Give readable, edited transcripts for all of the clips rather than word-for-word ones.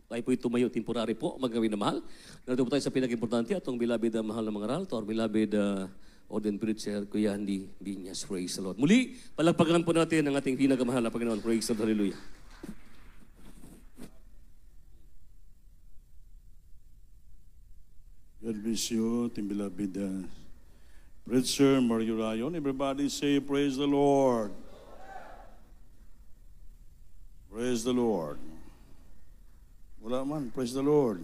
tayo po'y tumayo temporary po, magawin na mahal. Narito po tayo sa pinag-importante, atong beloved mahal na mga aral, to our beloved Orden Preacher, Kuya Andy Binyas. Praise the Lord. Muli, palagpagan po natin ang ating pinakamahal na Panginoon. Praise the Lord. Hallelujah. God bless you, ating beloved Preacher Mario Rayon. Everybody say, praise the Lord. Praise the Lord. Wala man, praise the Lord.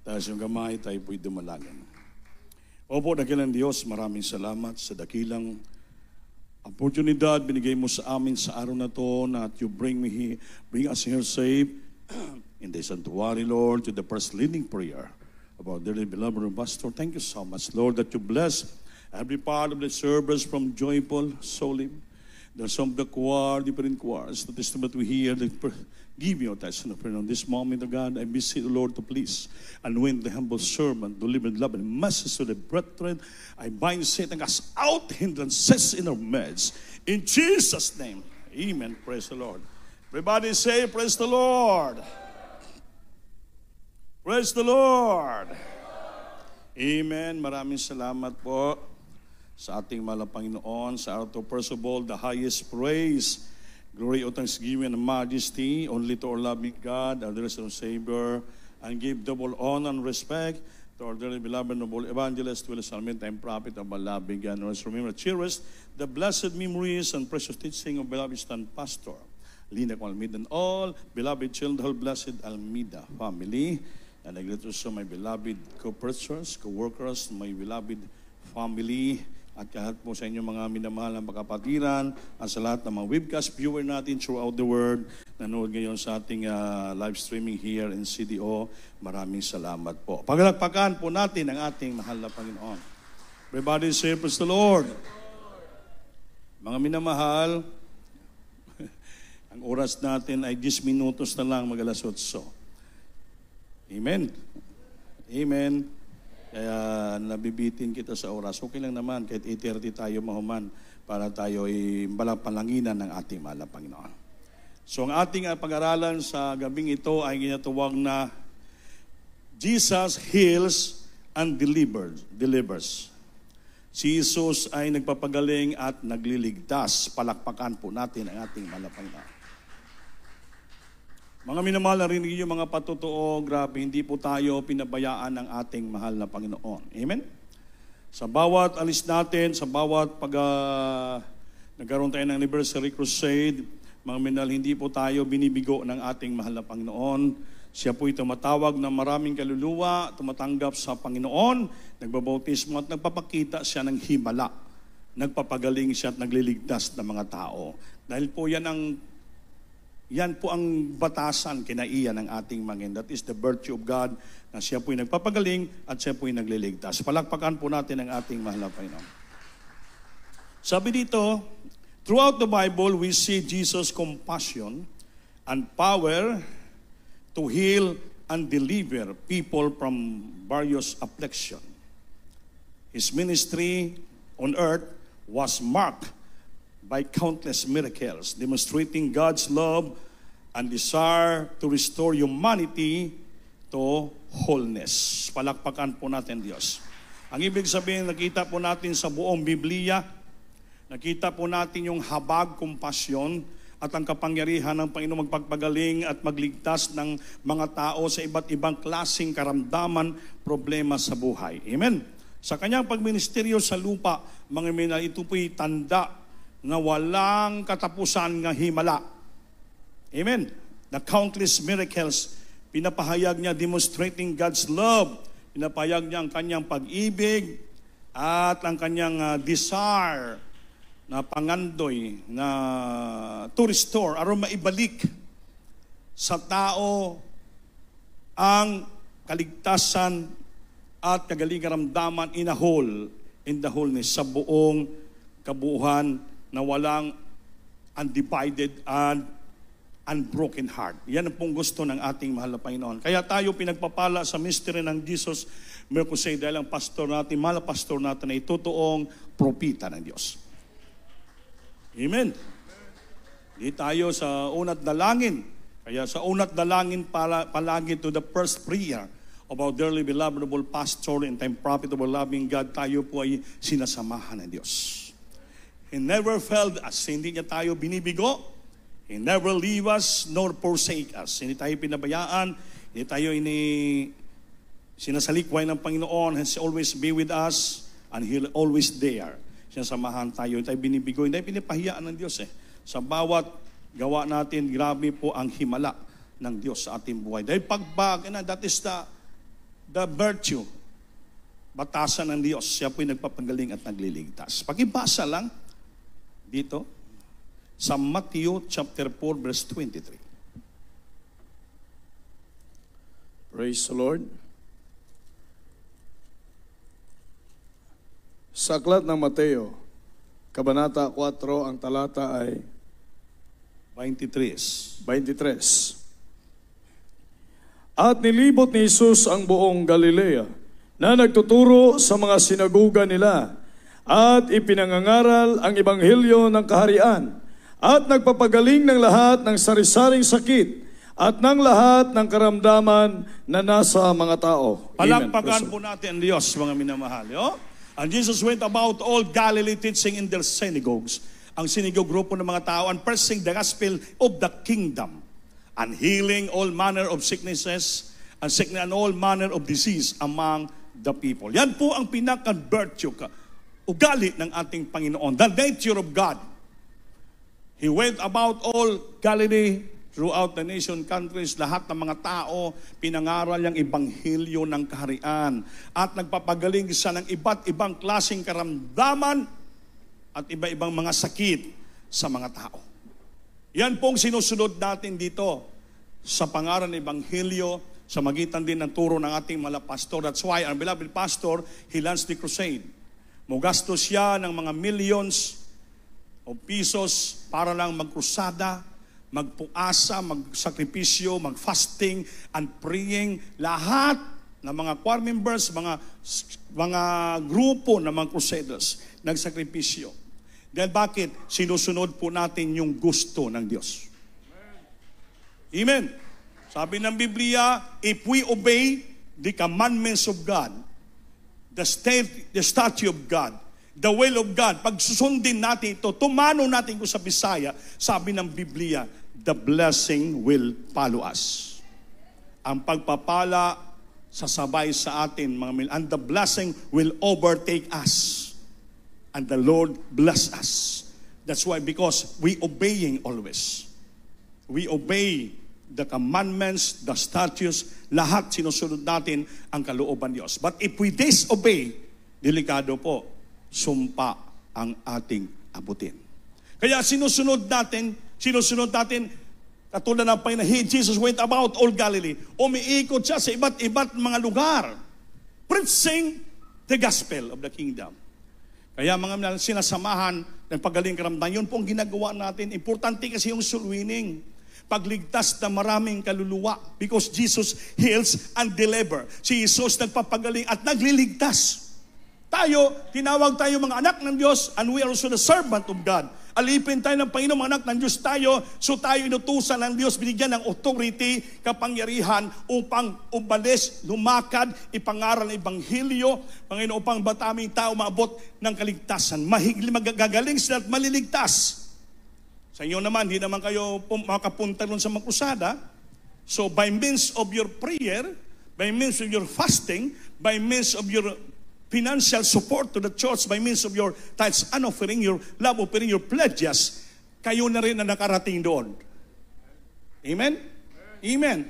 Taas yung kamay, tayo po'y dumalangin. Opo, dakilang Diyos, maraming salamat sa dakilang oportunidad binigay mo sa amin sa araw na to na you bring us here safe in the sanctuary, Lord, to the first leading prayer about dearly beloved Pastor. Thank you so much, Lord, that you bless every part of the service from joyful, solemn, the song of the choir, different choirs, the testament we hear, give me your testament on this moment, God. I beseech the Lord to please anoint the humble servant, deliver love and message to the brethren. I bind Satan as out hindrances in our midst. In Jesus' name, amen. Praise the Lord. Everybody say, praise the Lord. Praise the Lord. Amen. Maraming salamat po sa ating mahal na Panginoon. Sa araw to, first of all, the highest praise, glory, o thanksgiving, and majesty, only to our loving God, our dear Savior, and give double honor and respect to our dearly beloved noble evangelist, Willis Sarmiento, and prophet of our loving God. And remember, cherish the blessed memories and precious teaching of beloved stand pastor, Lina Almeida, and all beloved children, whole blessed Almeida family. And I greet also my beloved co-preachers, co-workers, my beloved family, at lahat po sa inyong mga minamahal na makapatiran, at sa lahat ng mga webcast viewer natin throughout the world, nanood ngayon sa ating live streaming here in CDO. Maraming salamat po. Pagalakpakan po natin ang ating mahal na Panginoon. Everybody say, praise the Lord. Mga minamahal, ang oras natin ay 10 minutos na lang mag-alas 8. Amen. Amen. Kaya nabibitin kita sa oras. Okay lang naman, kahit 8:30 tayo mahuman para tayo ay palanginan ng ating mahal na Panginoon. So ang ating pag-aralan sa gabing ito ay ginatawag na Jesus heals and delivers. Si Jesus ay nagpapagaling at nagliligtas. Palakpakan po natin ang ating mahal na Panginoon. Mga minamahal, narinig niyo mga patotoo, grabe, hindi po tayo pinabayaan ng ating mahal na Panginoon. Amen? Sa bawat alis natin, sa bawat nagkaroon tayo ng anniversary crusade, mga minamahal, hindi po tayo binibigo ng ating mahal na Panginoon. Siya po'y tumatawag ng maraming kaluluwa, tumatanggap sa Panginoon, nagbabautismo at nagpapakita siya ng himala. Nagpapagaling siya at nagliligtas ng mga tao. Dahil po yan po ang batasan kinaiya ng ating mangin. That is the virtue of God, na siya po'y nagpapagaling at siya po'y nagliligtas. Palakpakan po natin ang ating mahal na Panginoon. Sabi dito, throughout the Bible, we see Jesus' compassion and power to heal and deliver people from various affliction. His ministry on earth was marked by countless miracles, demonstrating God's love and desire to restore humanity to wholeness. Palakpakan po natin, Diyos. Ang ibig sabihin, nakita po natin sa buong Biblia, nakita po natin yung habag, kumpasyon, at ang kapangyarihan ng Panginoon magpagpagaling at magligtas ng mga tao sa iba't ibang klaseng karamdaman, problema sa buhay. Amen? Sa kanyang pagministeryo sa lupa, mga minal, ito po'y tanda na walang katapusan ng himala. Amen. The countless miracles, pinapahayag niya demonstrating God's love. Pinapahayag niya ang kanyang pag-ibig at ang kanyang desire na pangandoy na to restore, aron maibalik sa tao ang kaligtasan at kagalingaramdaman in the wholeness, sa buong kabuuan na walang undivided and unbroken heart. Yan ang pong gusto ng ating mahal na Panginoon. Kaya tayo pinagpapala sa mystery ng Jesus Mercosay dahil ang pastor natin, mahal na pastor natin ay totoong propita ng Diyos. Amen. Di tayo sa una't dalangin Kaya sa una't dalangin palagi to the first prayer of our dearly beloved noble pastor and time prophet of our loving God, tayo po ay sinasamahan ng Diyos. He never failed us. Hindi niya tayo binibigo. He never leave us nor forsake us. Hindi tayo pinabayaan. Hindi tayo sinasalikway ng Panginoon. He's always be with us and He'll always there. Sinasamahan tayo. Hindi tayo binibigo. Hindi tayo pinipahiyaan ng Diyos. Sa bawat gawa natin, grabe po ang himala ng Diyos sa ating buhay. Dahil that is the virtue, batasan ng Diyos. Siya po'y nagpapagaling at nagliligtas. Pakibasa lang dito sa Matthew chapter 4 verse 23. Praise the Lord. Sa aklat ng Mateo, Kabanata 4, ang talata ay 23. At nilibot ni Jesus ang buong Galilea na nagtuturo sa mga sinagoga nila at ipinangangaral ang ebanghelyo ng kaharian at nagpapagaling ng lahat ng sari-saring sakit at ng lahat ng karamdaman na nasa mga tao. Palakpakan po natin ang Diyos, mga minamahal. And Jesus went about all Galilee teaching in their synagogues. Ang synagogue grupo ng mga tao and preaching the gospel of the kingdom and healing all manner of sicknesses and all manner of disease among the people. Yan po ang pinaka-virtue, ugali ng ating Panginoon, the nature of God. He went about all Galilee, throughout the nation, countries, lahat ng mga tao, pinangaral yung ebanghelyo ng kaharian at nagpapagaling siya ng iba't ibang klaseng karamdaman at iba-ibang mga sakit sa mga tao. Yan pong sinusunod natin dito sa pangaral ng ebanghelyo sa magitan din ng turo ng ating mga pastor. That's why our beloved pastor, he launched the crusade. Mugastos siya ng mga millions of pesos para lang magkrusada, magpuasa, magsakripisyo, mag-fasting, and praying. Lahat ng mga choir members, mga grupo ng mga crusaders, nagsakripisyo. Dahil bakit? Sinusunod po natin yung gusto ng Diyos. Amen. Sabi ng Biblia, if we obey the commandments of God, the statute of God, the will of God, pag susundin natin ito, tumano natin ko sa Bisaya, sabi ng Biblia, the blessing will follow us. Ang pagpapala sasabay sa atin, mga mil, and the blessing will overtake us. And the Lord bless us. That's why, because we obeying always. We obey the commandments, the statutes, lahat sinusunod natin ang kalooban Diyos. But if we disobey, delikado po, sumpa ang ating abutin. Kaya sinusunod natin, katulad ng Panginoon, Jesus went about all Galilee. Umiikot siya sa iba't mga lugar, preaching the gospel of the kingdom. Kaya mga sinasamahan ng pagaling karamdaman, yun po ang ginagawa natin. Importante kasi yung soul winning. Pagligtas na maraming kaluluwa. Because Jesus heals and deliver. Si Jesus nagpapagaling at nagliligtas. Tayo, tinawag tayo mga anak ng Diyos, and we are also the servant of God. Alipin tayo ng Panginoon, mga anak ng Diyos tayo, so tayo inutusan ng Diyos, binigyan ng authority, kapangyarihan, upang umalis, lumakad, ipangaral ng ebanghelyo, Panginoon, upang bataming tao maabot ng kaligtasan. Magagaling sila at maliligtas. Sa inyo naman, hindi naman kayo makapunta nun sa mga krusada. So by means of your prayer, by means of your fasting, by means of your financial support to the church, by means of your tithes and offering, your love offering, your pledges, kayo na rin na nakarating doon. Amen? Amen.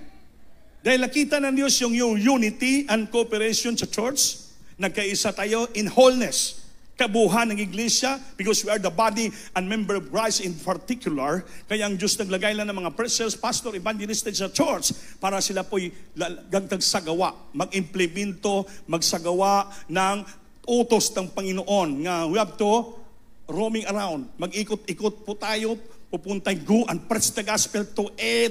Dahil nakita ng Diyos yung unity and cooperation sa church, nagkaisa tayo in wholeness, kabuhan ng iglesia, because we are the body and member of Christ in particular. Kaya ang Diyos naglagay lang ng mga preachers, pastor, evangelist sa church para sila po'y gagsagawa, mag-implemento, magsagawa ng utos ng Panginoon. Nga we have to roaming around, mag-ikot-ikot po tayo, pupunta, go and preach the gospel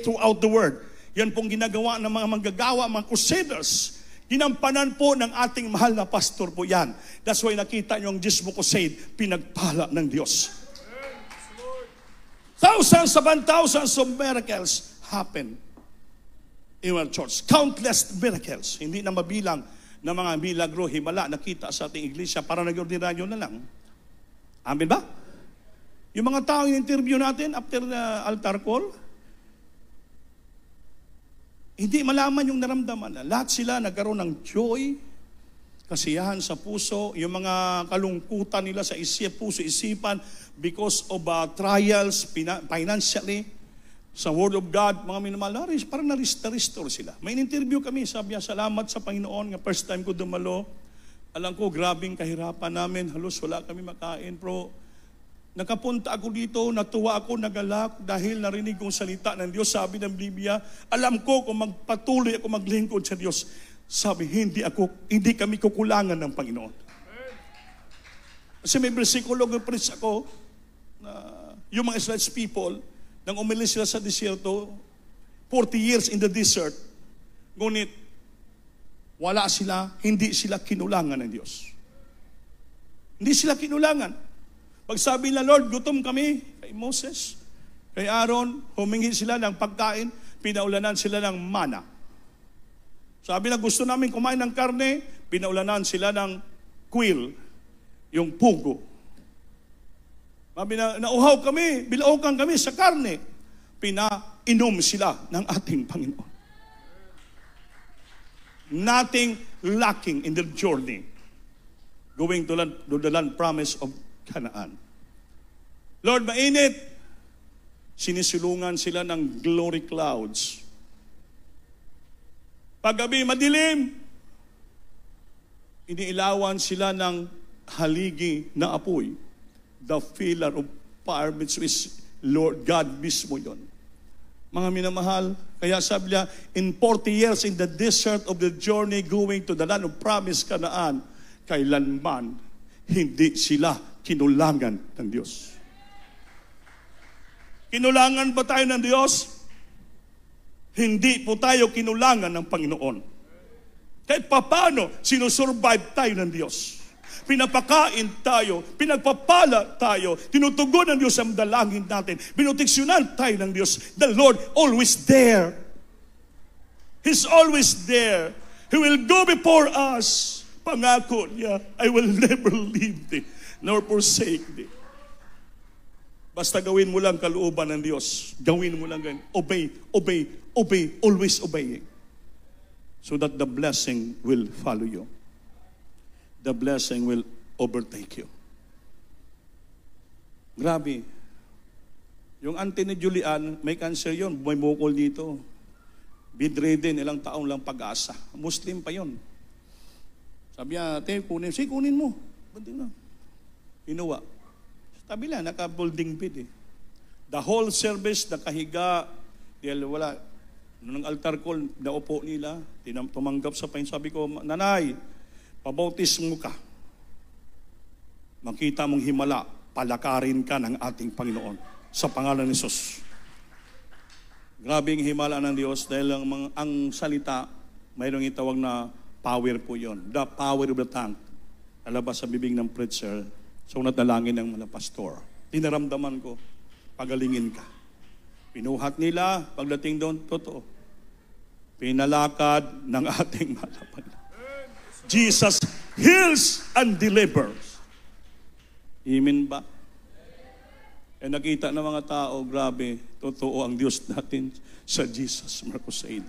throughout the world. Yan pong ginagawa ng mga manggagawa, mga crusaders. Ginampanan po ng ating mahal na pastor po yan. That's why nakita nyo ang Dismo Crusade, pinagpala ng Diyos. Thousands upon thousands of miracles happened in our church. Countless miracles. Hindi na mabilang na mga milagro, himala, nakita sa ating iglesia para nag-ordinaryo na lang. Amen ba? Yung mga tao in-interview natin after the altar call, hindi malaman yung naramdaman. Lahat sila nagkaroon ng joy, kasiyahan sa puso, yung mga kalungkutan nila sa puso, isipan, because of trials, financially, sa Word of God, mga minamahal, parang na-restore sila. May interview kami, sabi niya, salamat sa Panginoon, nga first time ko dumalo. Alam ko, grabing kahirapan namin, halos wala kami makain, pero nakapunta ako dito, natuwa ako, nagalak, dahil narinig kong salita ng Diyos. Sabi ng Biblia, alam ko kung magpatuloy ako maglingkod sa Diyos, sabi, hindi kami kukulangan ng Panginoon. Kasi may versikulo ng preach ako, na yung mga Israelites people, nang umalis sila sa desierto, 40 years in the desert, ngunit wala sila, hindi sila kinulangan ng Diyos. Hindi sila kinulangan. Pag sabi nila, Lord, gutom kami, kay Moses, kay Aaron, humingi sila ng pagkain, pinaulanan sila ng mana. Sabi na gusto namin kumain ng karne, pinaulanan sila ng quail, yung pugo. Sabi na, nauhaw kami, bilaukan kami sa karne. Pinainom sila ng ating Panginoon. Nothing lacking in their journey. Going to the land promise of Canaan. Lord, mainit. Sinisulungan sila ng glory clouds. Paggabi, madilim. Iniilawan sila ng haligi na apoy. The pillar of fire, which is Lord God mismo yon. Mga minamahal, kaya sabi niya, in 40 years in the desert of the journey going to the land of promise Canaan, kailanman hindi sila kinulangan ng Diyos. Kinulangan ba tayo ng Diyos? Hindi po tayo kinulangan ng Panginoon. Kahit paano, sinusurvive tayo ng Diyos. Pinapakain tayo, pinagpapala tayo, tinutugon ng Diyos ang dalangin natin, binoteksyonan tayo ng Diyos. The Lord always there. He's always there. He will go before us. Pangako niya, I will never leave thee, nor forsake thee. Basta gawin mo lang kalooban ng Diyos. Gawin mo lang ganyan. Obey, obey, obey, always obeying. So that the blessing will follow you. The blessing will overtake you. Grabe. Yung auntie ni Julian, may cancer yun, may bukol dito. Bedridden, ilang taong lang pag-asa. Muslim pa yun. Sabi niya, ate, kunin. Sige, kunin mo. Ba't na? Inuwa. Sabi lang, naka-building bed eh. The whole service, nakahiga. Dahil wala. Nung altar call, naupo nila. Tumanggap sa pain. Sabi ko, nanay, pabautismo ka. Makita mong himala, palakarin ka ng ating Panginoon sa pangalan ni Jesus. Grabing himala ng Diyos dahil ang salita, mayroong itawag na power po yon. The power of the tongue. Alabas sa bibig ng preacher, sa unat dalangin ng mga pastor. Tinaramdaman ko, pagalingin ka. Pinuhat nila, pagdating doon, totoo. Pinalakad ng ating malapan. Jesus heals and delivers. Amen ba? Nakita ng mga tao, grabe, totoo ang Diyos natin sa Jesus Marcos 8.